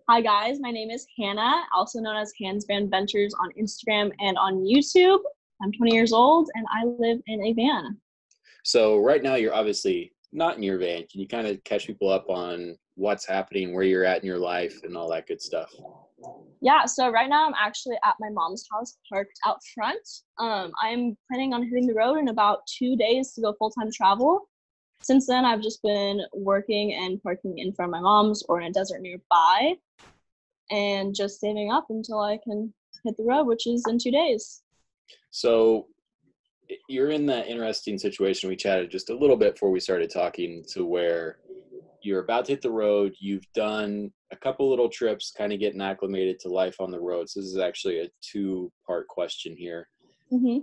Hi guys, my name is Hannah, also known as Hands Van Ventures on Instagram and on YouTube. I'm 20 years old and I live in a van. So right now you're obviously not in your van. Can you kind of catch people up on what's happening, where you're at in your life and all that good stuff? Yeah, so right now I'm actually at my mom's house parked out front. I'm planning on hitting the road in about 2 days to go full-time travel. Since then, I've just been working and parking in front of my mom's or in a desert nearby and just saving up until I can hit the road, which is in 2 days. So you're in that interesting situation. We chatted just a little bit before we started talking to where you're about to hit the road. You've done a couple little trips, kind of getting acclimated to life on the road. So this is actually a two-part question here. Mm-hmm.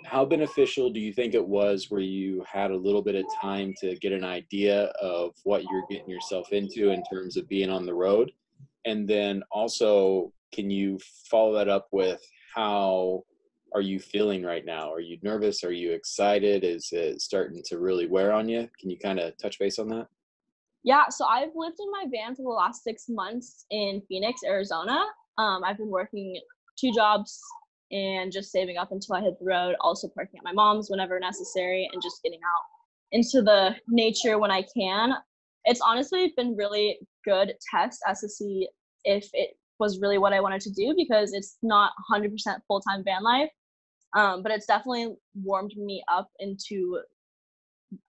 How beneficial do you think it was where you had a little bit of time to get an idea of what you're getting yourself into in terms of being on the road? And then also, can you follow that up with how are you feeling right now? Are you nervous? Are you excited? Is it starting to really wear on you? Can you kind of touch base on that? Yeah, so I've lived in my van for the last 6 months in Phoenix, Arizona. I've been working 2 jobs and just saving up until I hit the road, also parking at my mom's whenever necessary and just getting out into the nature when I can. It's honestly been really good test as to see if it was really what I wanted to do because it's not 100% full-time van life, but it's definitely warmed me up into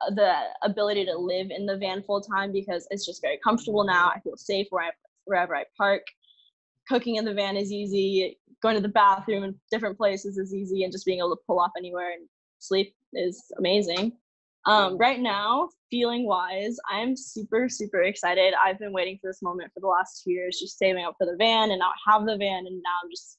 the ability to live in the van full time because it's just very comfortable now. I feel safe wherever I park. Cooking in the van is easy. Going to the bathroom in different places is easy, and just being able to pull up anywhere and sleep is amazing. Right now, feeling wise, I'm super, super excited. I've been waiting for this moment for the last 2 years, just saving up for the van, and now I have the van, and now I'm just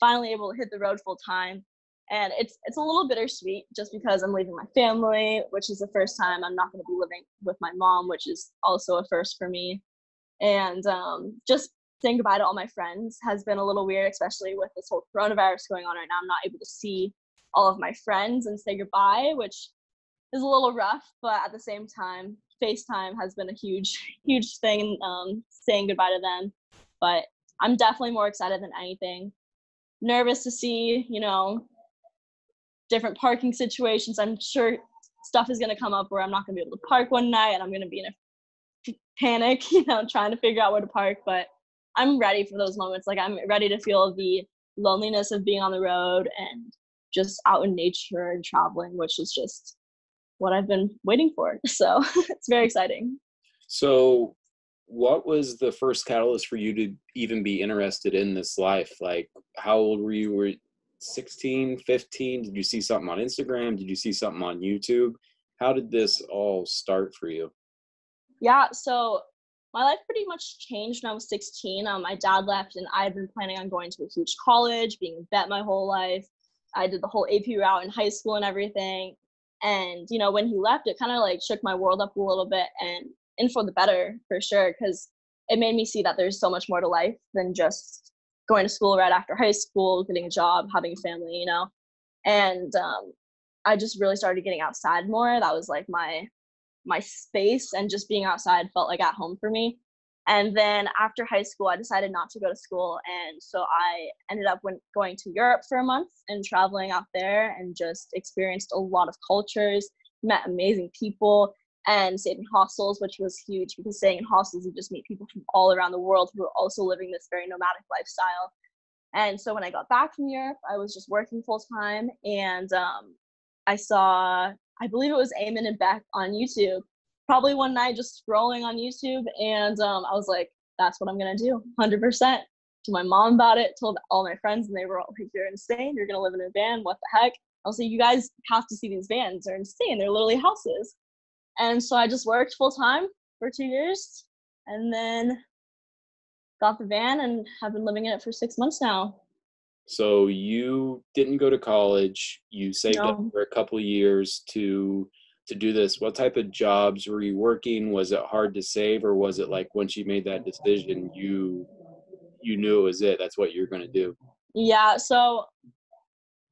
finally able to hit the road full time. And it's a little bittersweet just because I'm leaving my family, which is the first time. I'm not going to be living with my mom, which is also a first for me. And just saying goodbye to all my friends has been a little weird, especially with this whole coronavirus going on right now. I'm not able to see all of my friends and say goodbye, which is a little rough, but at the same time, FaceTime has been a huge, huge thing, saying goodbye to them. But I'm definitely more excited than anything. Nervous to see, different parking situations. I'm sure stuff is going to come up where I'm not going to be able to park one night and I'm going to be in a panic, trying to figure out where to park. But I'm ready for those moments. Like, I'm ready to feel the loneliness of being on the road and just out in nature and traveling, which is just what I've been waiting for. So it's very exciting. So what was the first catalyst for you to even be interested in this life? Like, how old were you? Were 16, 15? Did you see something on Instagram? Did you see something on YouTube? How did this all start for you? Yeah, so my life pretty much changed when I was 16. My dad left and I had been planning on going to a huge college, being a vet my whole life. I did the whole AP route in high school and everything. And, when he left, it kind of like shook my world up a little bit and for the better, for sure, because it made me see that there's so much more to life than just going to school right after high school, getting a job, having a family, and I just really started getting outside more. That was like my space, and just being outside felt like at home for me. And then after high school, I decided not to go to school, and so I ended up going to Europe for a month and traveling out there and just experienced a lot of cultures, met amazing people, and stayed in hostels, which was huge because staying in hostels, you just meet people from all around the world who are also living this very nomadic lifestyle. And so when I got back from Europe, I was just working full time, and I saw, I believe it was Eamon and Beck on YouTube, probably one night just scrolling on YouTube, and I was like, that's what I'm gonna do, 100%. To my mom about it, told all my friends, and they were all like, you're insane, you're gonna live in a van, what the heck? I was like, you guys have to see these vans, they're insane, they're literally houses. And so I just worked full time for 2 years and then got the van and have been living in it for 6 months now. So you didn't go to college. You saved up No. for a couple of years to do this. What type of jobs were you working? Was it hard to save, or was it like once you made that decision, you knew it was it? That's what you're going to do. Yeah, so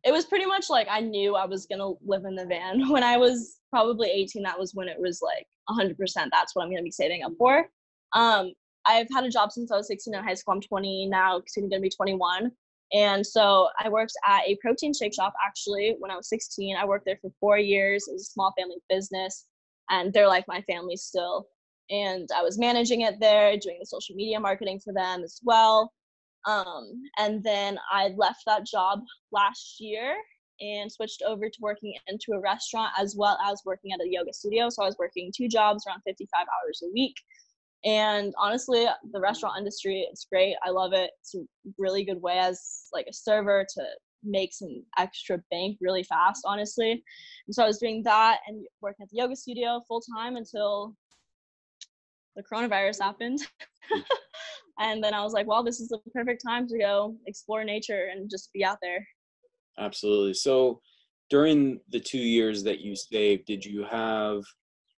it was pretty much like I knew I was gonna live in the van. When I was probably 18, that was when it was like 100%. That's what I'm gonna be saving up for. Um, I've had a job since I was 16 in high school. I'm 20 now, soon going to be 21. And so I worked at a protein shake shop actually when I was 16. I worked there for 4 years. It was a small family business, and they're like my family still. And I was managing it there, doing the social media marketing for them as well. And then I left that job last year and switched over to working into a restaurant as well as working at a yoga studio. So I was working 2 jobs around 55 hours a week. And honestly, the restaurant industry, it's great. I love it. It's a really good way as like a server to make some extra bank really fast, honestly. And so I was doing that and working at the yoga studio full time until the coronavirus happened. And then I was like, well, this is the perfect time to go explore nature and just be out there. Absolutely. So during the 2 years that you saved, did you have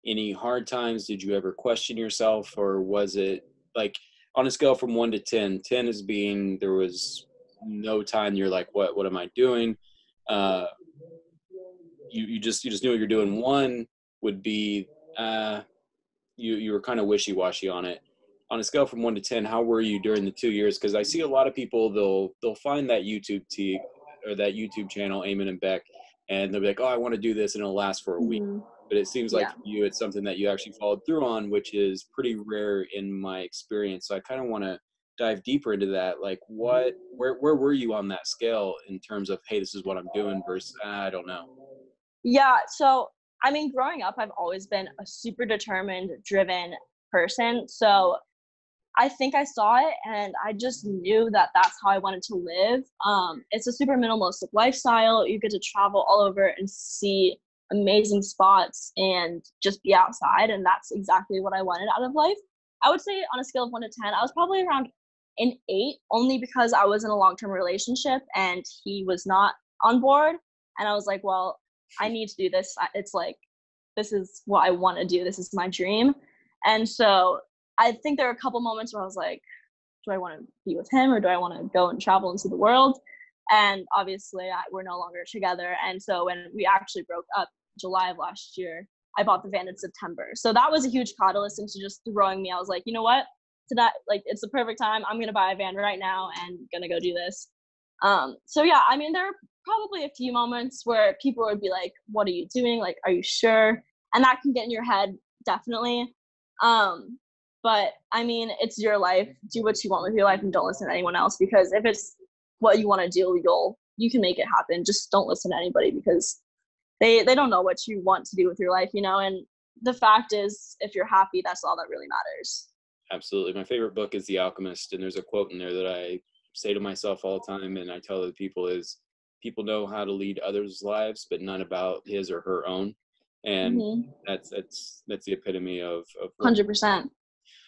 any hard times? Did you ever question yourself, or was it like on a scale from 1 to 10, 10 as being there was no time you're like, what am I doing? You just knew what you're doing. 1 would be you were kind of wishy-washy on it. On a scale from 1 to 10, how were you during the 2 years? Because I see a lot of people, they'll find that YouTube channel, Eamon and Beck, and they'll be like, oh, I want to do this, and it'll last for a week. Mm-hmm. But it seems like Yeah. for you, it's something that you actually followed through on, which is pretty rare in my experience. So I kind of want to dive deeper into that. Like, where were you on that scale in terms of, hey, this is what I'm doing versus I don't know. Yeah. So, I mean, growing up, I've always been a super determined, driven person. So I think I saw it and I just knew that that's how I wanted to live. It's a super minimalistic lifestyle. You get to travel all over and see amazing spots and just be outside. And that's exactly what I wanted out of life. I would say on a scale of 1 to 10, I was probably around an 8, only because I was in a long-term relationship and he was not on board. And I was like, well, I need to do this. It's like, this is what I want to do. This is my dream. And so I think there were a couple moments where I was like, do I want to be with him or do I want to go and travel and see the world? And obviously, we're no longer together. And so when we actually broke up July of last year, I bought the van in September. So that was a huge catalyst into just throwing me. I was like, you know what? It's the perfect time. I'm going to buy a van right now and going to go do this. So yeah, I mean, there are probably a few moments where people would be like, what are you doing? Like, are you sure? And that can get in your head, definitely. But I mean, it's your life. Do what you want with your life and don't listen to anyone else, because if it's what you want to do, you can make it happen. Just don't listen to anybody because they don't know what you want to do with your life, and the fact is, if you're happy, that's all that really matters. Absolutely. My favorite book is The Alchemist, and there's a quote in there that I say to myself all the time, and I tell other people is, people know how to lead others' lives, but none about his or her own. And Mm-hmm. that's the epitome of 100%.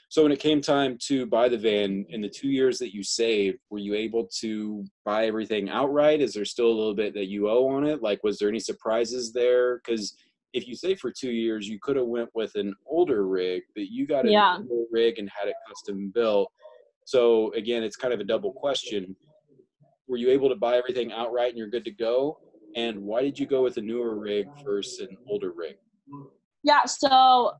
So when it came time to buy the van, in the 2 years that you saved, were you able to buy everything outright? Is there still a little bit that you owe on it? Like, was there any surprises there? Because if you save for 2 years, you could have went with an older rig, but you got a Yeah. newer rig and had it custom built. So again, it's kind of a double question. Were you able to buy everything outright and you're good to go? And why did you go with a newer rig versus an older rig? Yeah, so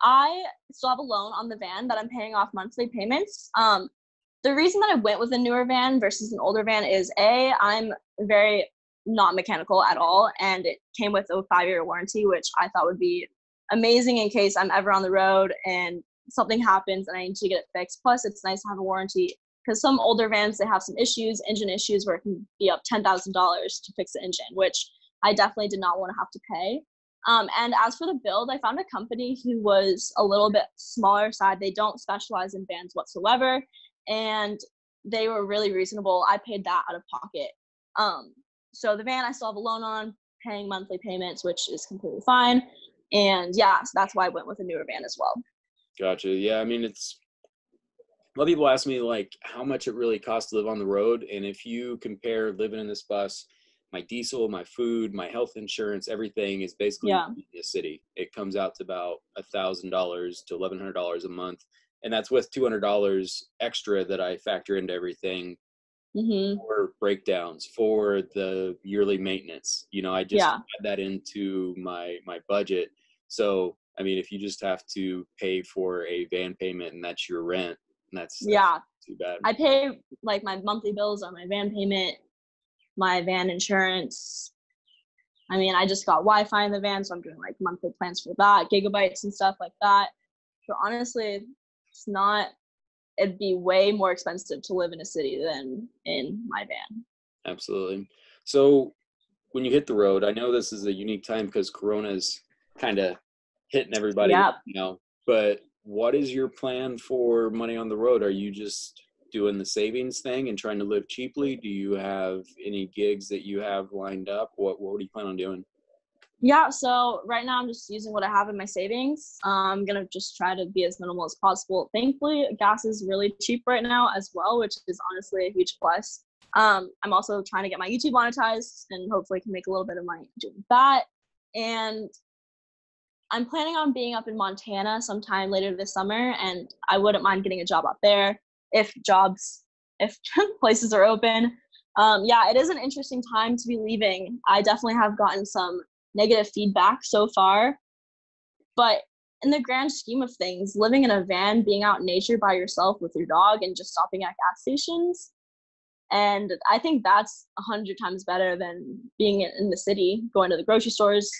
I still have a loan on the van that I'm paying off monthly payments. The reason that I went with a newer van versus an older van is I'm very not mechanical at all, and it came with a 5-year warranty, which I thought would be amazing in case I'm ever on the road and something happens and I need to get it fixed. Plus, it's nice to have a warranty because some older vans, they have some issues, engine issues, where it can be up $10,000 to fix the engine, which I definitely did not want to have to pay. And as for the build, I found a company who was a little bit smaller side. They don't specialize in vans whatsoever, and they were really reasonable. I paid that out of pocket. So the van I still have a loan on, paying monthly payments, which is completely fine. And yeah, so that's why I went with a newer van as well. Gotcha. Yeah, I mean, a lot of people ask me like how much it really costs to live on the road. And if you compare living in this bus, my diesel, my food, my health insurance, everything is basically in a city. It comes out to about $1,000 to $1,100 a month. And that's with $200 extra that I factor into everything for breakdowns, for the yearly maintenance. I just add that into my budget. So, I mean, if you just have to pay for a van payment and that's your rent, That's Yeah. too bad. I pay like my monthly bills on my van payment, my van insurance. I mean, I just got Wi-Fi in the van, so I'm doing like monthly plans for that, gigabytes and stuff like that. But honestly, it'd be way more expensive to live in a city than in my van. Absolutely. So when you hit the road, I know this is a unique time because Corona's kind of hitting everybody right Yep. now, but what is your plan for money on the road? Are you just doing the savings thing and trying to live cheaply? Do you have any gigs that you have lined up? What do you plan on doing? Yeah, so right now I'm just using what I have in my savings. I'm gonna just try to be as minimal as possible. Thankfully, gas is really cheap right now as well, which is honestly a huge plus. I'm also trying to get my YouTube monetized and hopefully can make a little bit of money doing that. And I'm planning on being up in Montana sometime later this summer, and I wouldn't mind getting a job up there if places are open. Yeah, it is an interesting time to be leaving. I definitely have gotten some negative feedback so far, but in the grand scheme of things, living in a van, being out in nature by yourself with your dog and just stopping at gas stations, and I think that's 100 times better than being in the city, going to the grocery stores,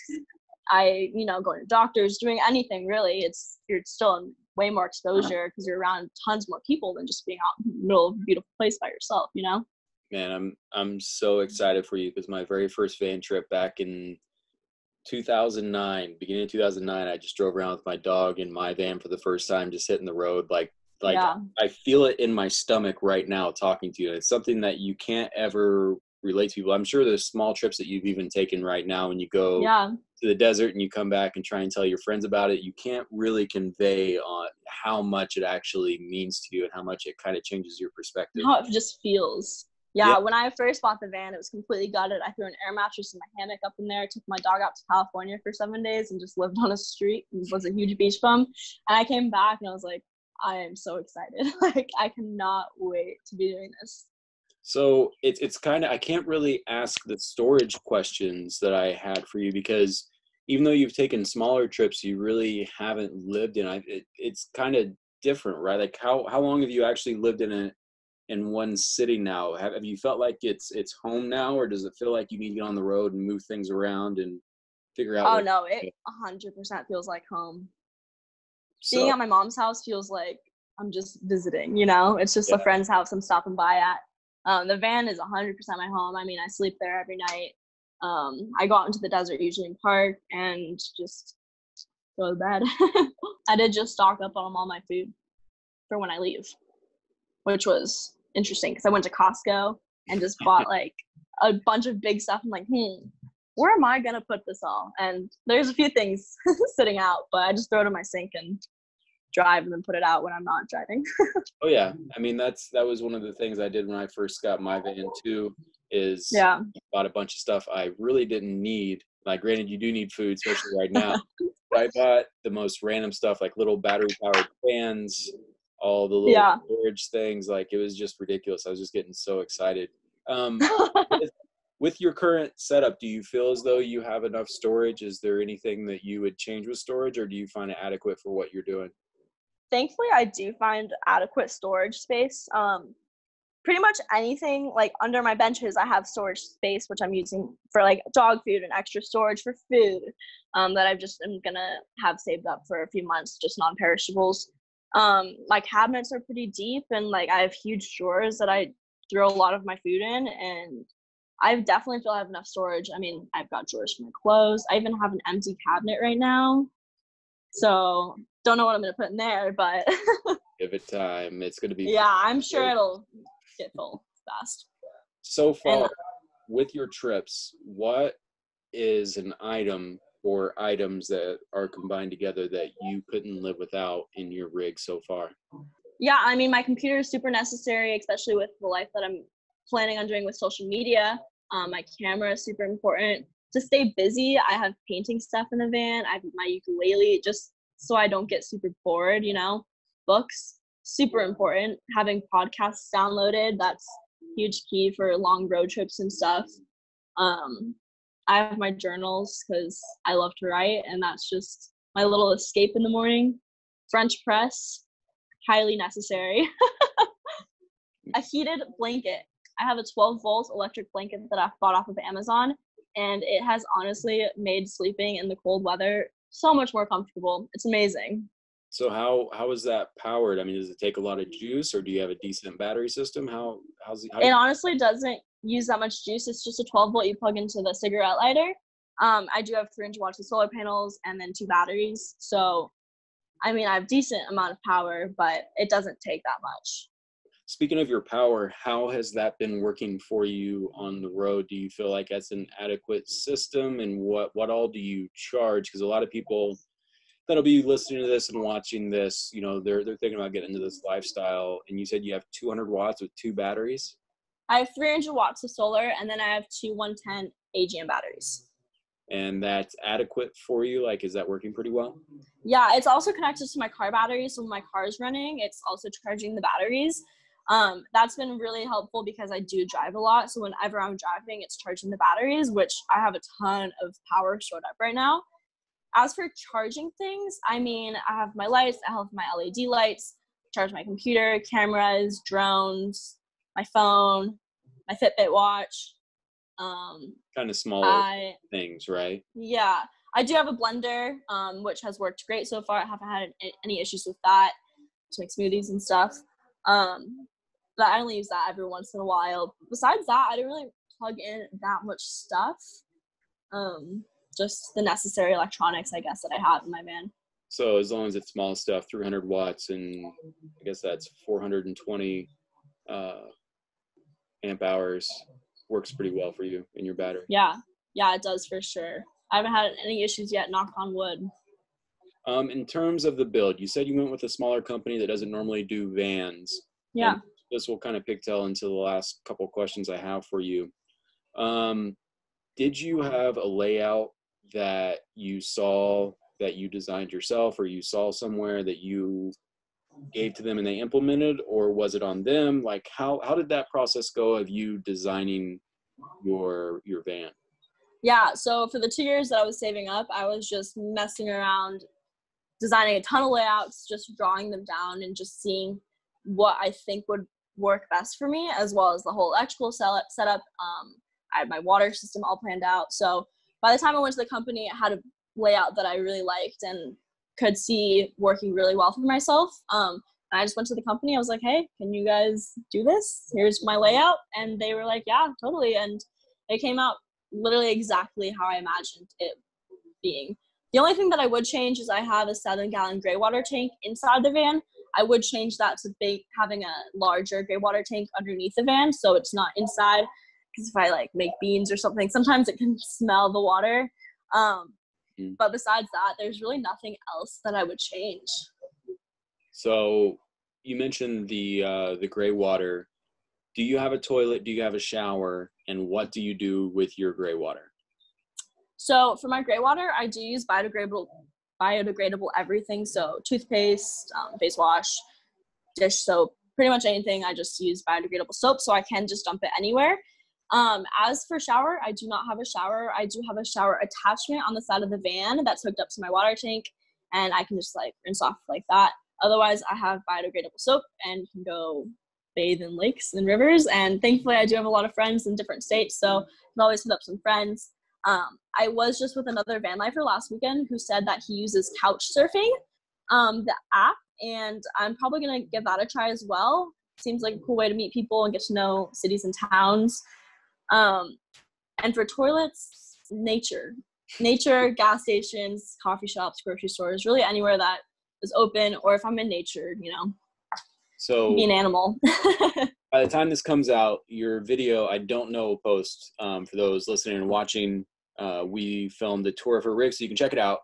going to doctors, doing anything really. You're still in way more exposure because you're around tons more people than just being out in the middle of a beautiful place by yourself, you know? Man, I'm so excited for you because my very first van trip back in 2009, beginning of 2009, I just drove around with my dog in my van for the first time, just hitting the road. Like Yeah. I feel it in my stomach right now talking to you. It's something that you can't ever relate to people. I'm sure there's small trips that you've even taken right now when you go Yeah. to the desert and you come back and try and tell your friends about it. You can't really convey on how much it actually means to you and how much it kind of changes your perspective. How it just feels. Yeah. Yeah, when I first bought the van, it was completely gutted. I threw an air mattress and my hammock up in there, took my dog out to California for 7 days and just lived on a street and was a huge beach bum. And I came back and I was like, I am so excited. Like, I cannot wait to be doing this. So it's kind of, I can't really ask the storage questions that I had for you because even though you've taken smaller trips, you really haven't lived in it's kind of different, right? Like how long have you actually lived in one city now? Have you felt like it's home now, or does it feel like you need to get on the road and move things around and figure out Oh what? no, it 100% feels like home. Being So at my mom's house feels like I'm just visiting, you know? It's just yeah, a friend's house I'm stopping by at. The van is 100% my home. I mean, I sleep there every night. I go out into the desert usually in park and just go to bed. I did just stock up on all my food for when I leave, which was interesting because I went to Costco and just bought like a bunch of big stuff. I'm like, where am I gonna put this all? And there's a few things sitting out, but I just throw it in my sink and drive and then put it out when I'm not driving. oh yeah, I mean that was one of the things I did when I first got my van too. Is Yeah. bought a bunch of stuff I really didn't need. Like, granted, you do need food, especially right now. But I bought the most random stuff, like little battery-powered fans, all the little Yeah. storage things. Like, it was just ridiculous. I was just getting so excited. With, with your current setup, do you feel as though you have enough storage? Is there anything that you would change with storage, or do you find it adequate for what you're doing? Thankfully, I do find adequate storage space. Pretty much anything like under my benches, I have storage space, which I'm using for like dog food and extra storage for food that I've just am gonna have saved up for a few months, just non-perishables. My cabinets are pretty deep and like I have huge drawers that I throw a lot of my food in, and I definitely feel I have enough storage. I mean, I've got drawers for my clothes. I even have an empty cabinet right now. So don't know what I'm gonna put in there, but Give it time. It's going to be yeah, I'm fun. sure it'll get full fast. So And far, with your trips, what is an item or items that are combined together that you couldn't live without in your rig so far? yeah, I mean, my computer is super necessary, especially with the life that I'm planning on doing with social media. My camera is super important. To stay busy, I have painting stuff in the van. I have my ukulele just so I don't get super bored, you know. Books, super important. Having podcasts downloaded, that's huge key for long road trips and stuff. Um, I have my journals because I love to write, and that's just my little escape in the morning. French press, highly necessary. A heated blanket. I have a 12-volt electric blanket that I bought off of Amazon, and it has honestly made sleeping in the cold weather so much more comfortable. It's amazing. So how is that powered? I mean, does it take a lot of juice, or do you have a decent battery system? How do It you, honestly doesn't use that much juice. It's just a 12-volt you plug into the cigarette lighter. I do have 300 watts of solar panels and then 2 batteries. So, I mean, I have decent amount of power, but it doesn't take that much. speaking of your power, how has that been working for you on the road? Do you feel like that's an adequate system, and what all do you charge? Because a lot of people that'll be listening to this and watching this, you know, they're thinking about getting into this lifestyle. And you said you have 200 watts with 2 batteries, I have 300 watts of solar, and then I have 2 110 AGM batteries. and that's adequate for you. Like, is that working pretty well? Yeah, it's also connected to my car battery. So when my car is running, it's also charging the batteries. That's been really helpful because I do drive a lot. So whenever I'm driving, it's charging the batteries, which I have a ton of power stored up right now. As for charging things, I mean, I have my lights, I have my LED lights, charge my computer, cameras, drones, my phone, my Fitbit watch. Kind of smaller I things, right? Yeah, I do have a blender, which has worked great so far. I haven't had any issues with that to make smoothies and stuff. Um, but I only use that every once in a while. Besides that, I don't really plug in that much stuff. Just the necessary electronics, I guess, that I have in my van. So as long as it's small stuff, 300 watts, and I guess that's 420 uh, amp hours, works pretty well for you in your battery. Yeah, it does for sure. I haven't had any issues yet, knock on wood. In terms of the build, you said you went with a smaller company that doesn't normally do vans. Yeah. And this will kind of pigtail into the last couple of questions I have for you. Did you have a layout that you saw that you designed yourself, or you saw somewhere that you gave to them and they implemented, or was it on them? Like, how did that process go of you designing your van? Yeah, so for the 2 years that I was saving up, I was just messing around, designing a ton of layouts, just drawing them down and just seeing what I think would work best for me, as well as the whole electrical setup. I had my water system all planned out. So by the time I went to the company, I had a layout that I really liked and could see working really well for myself. And I just went to the company. I was like, hey, can you guys do this? Here's my layout. And they were like, yeah, totally. And it came out literally exactly how I imagined it being. The only thing that I would change is I have a 7-gallon gray water tank inside the van. I would change that to having a larger gray water tank underneath the van, so it's not inside. Because if I like make beans or something, sometimes it can smell the water. But besides that, there's really nothing else that I would change. So you mentioned the gray water. Do you have a toilet? Do you have a shower? And what do you do with your gray water? So for my gray water, I do use biodegradable everything. So toothpaste, face wash, dish soap, pretty much anything. I just use biodegradable soap, so I can just dump it anywhere. As for shower, I do not have a shower. I do have a shower attachment on the side of the van that's hooked up to my water tank, and I can just like rinse off like that. Otherwise, I have biodegradable soap and can go bathe in lakes and rivers. And thankfully, I do have a lot of friends in different states, so I can always hit up some friends. I was just with another van lifer last weekend who said that he uses couch surfing, the app, and I'm probably going to give that a try as well. Seems like a cool way to meet people and get to know cities and towns. And for toilets, nature, gas stations, coffee shops, grocery stores, really anywhere that is open, or if I'm in nature, So be an animal. by the time this comes out, your video, I don't know, will post for those listening and watching. We filmed a tour of her rig, so you can check it out.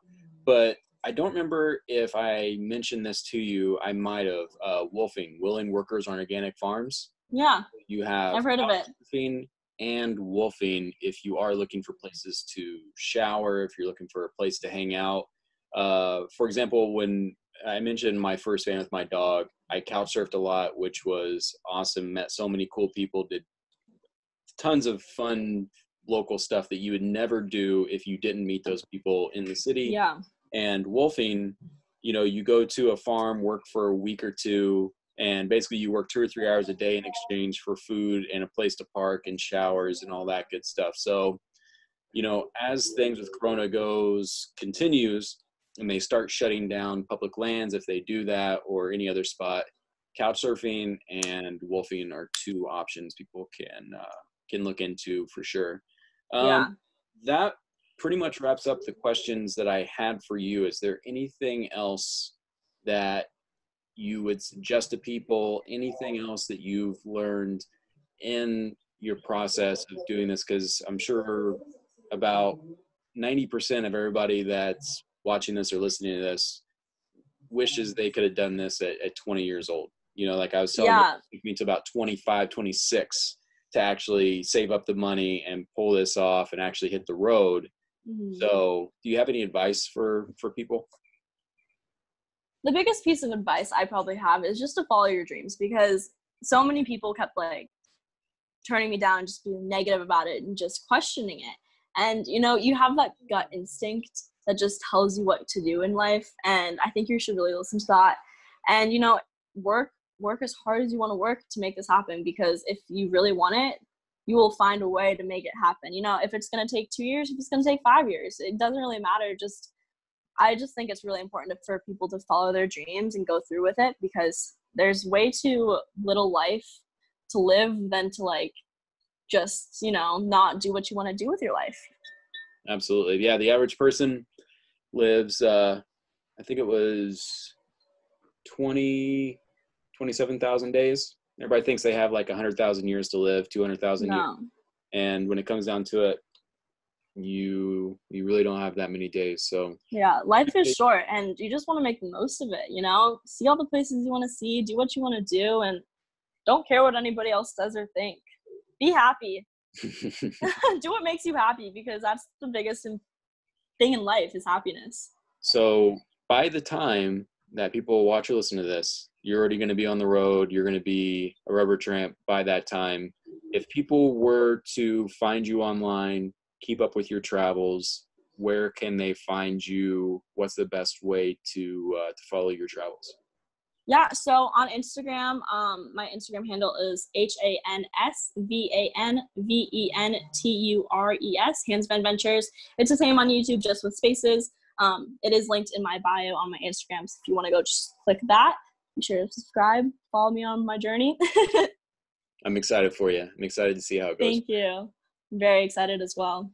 But I don't remember if I mentioned this to you. I might have. Willing Workers on Organic Farms. Yeah, You have I've heard of it. Wolfing and wolfing if you are looking for places to shower, if you're looking for a place to hang out. For example, when I mentioned my first van with my dog, I couch surfed a lot, which was awesome. Met so many cool people, did tons of fun local stuff that you would never do if you didn't meet those people in the city. Yeah. And wolfing, you go to a farm, work for a week or two, and basically you work 2 or 3 hours a day in exchange for food and a place to park and showers and all that good stuff. So, as things with Corona continues, and they start shutting down public lands, if they do that, or any other spot, couch surfing and wolfing are two options people can look into for sure. Yeah. That pretty much wraps up the questions that I had for you. Is there anything else that you would suggest to people? Anything else that you've learned in your process of doing this? Because I'm sure about 90% of everybody that's watching this or listening to this wishes they could have done this at 20 years old. Like I was telling you, it took me to about 25, 26 to actually save up the money and pull this off and actually hit the road. Mm-hmm. So do you have any advice for people? The biggest piece of advice I probably have is just to follow your dreams, because so many people kept like turning me down, just being negative about it and just questioning it. And, you have that gut instinct that just tells you what to do in life. And I think you should really listen to that. And, work as hard as you want to work to make this happen, because if you really want it, you will find a way to make it happen. If it's going to take 2 years, if it's going to take 5 years, it doesn't really matter. I just think it's really important for people to follow their dreams and go through with it, because there's way too little life to live than to just, not do what you want to do with your life. Absolutely. Yeah. The average person lives, I think it was 27,000 days. Everybody thinks they have like 100,000 years to live, 200,000 years. And when it comes down to it, you really don't have that many days. So yeah, life is short and you just want to make the most of it. See all the places you want to see, do what you want to do, and don't care what anybody else does or think. Be happy. Do what makes you happy, because that's the biggest thing in life is happiness. So by the time that people watch or listen to this, you're already going to be on the road. You're going to be a rubber tramp by that time. If people were to find you online, keep up with your travels, where can they find you? What's the best way to follow your travels? Yeah, so on Instagram, my Instagram handle is HANSVANVENTURES, Hands Van Ventures. It's the same on YouTube, just with spaces. It is linked in my bio on my Instagram, so if you want to go, just click that. Be sure to subscribe, follow me on my journey. I'm excited for you. I'm excited to see how it goes. Thank you. I'm very excited as well.